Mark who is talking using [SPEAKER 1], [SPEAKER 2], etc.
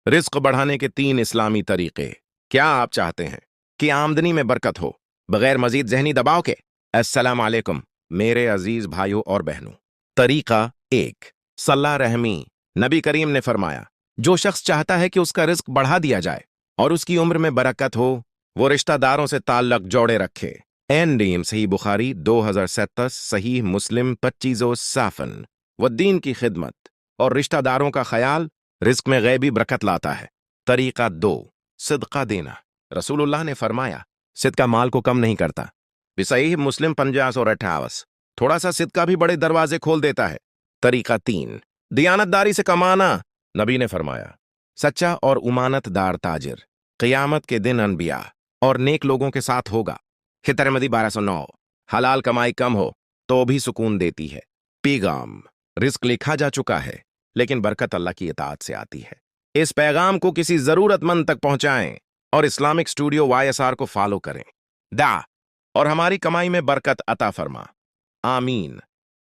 [SPEAKER 1] رزق بڑھانے کے 3 اسلامی طریقے۔ کیا آپ چاہتے ہیں کہ آمدنی میں برکت ہو بغیر مزید ذہنی دباؤ کے؟ السلام علیکم میرے عزیز بھائیوں اور بہنوں۔ طریقہ 1، صلہ رحمی۔ نبی کریم نے فرمایا، جو شخص چاہتا ہے کہ اس کا رزق بڑھا دیا جائے اور اس کی عمر میں برکت ہو، وہ رشتہ داروں سے تعلق جوڑے رکھے۔ صحیح بخاری 2067، صحیح مسلم 25 والدین کی خدمت اور رشتہ داروں کا خیال رزق میں غیبی برکت لاتا ہے۔ طریقہ 2، صدقہ دینا۔ رسول اللہ نے فرمایا، صدقہ مال کو کم نہیں کرتا۔ صحیح مسلم 5028۔ تھوڑا سا صدقہ بھی بڑے دروازے کھول دیتا ہے۔ طریقہ 3، دیانت داری سے کمانا۔ نبی نے فرمایا، سچا اور امانت دار تاجر قیامت کے دن انبیاء اور نیک لوگوں کے ساتھ ہوگا۔ ترمذی 1209۔ حلال کمائی کم ہو تو بھی سکون دیتی ہے۔ پیغام: رزق لکھا جا چکا ہے لیکن برکت اللہ کی اطاعت سے آتی ہے۔ اس پیغام کو کسی ضرورت مند تک پہنچائیں اور اسلامک اسٹوڈیو YSR کو فالو کریں۔ اور ہماری کمائی میں برکت عطا فرما۔ آمین۔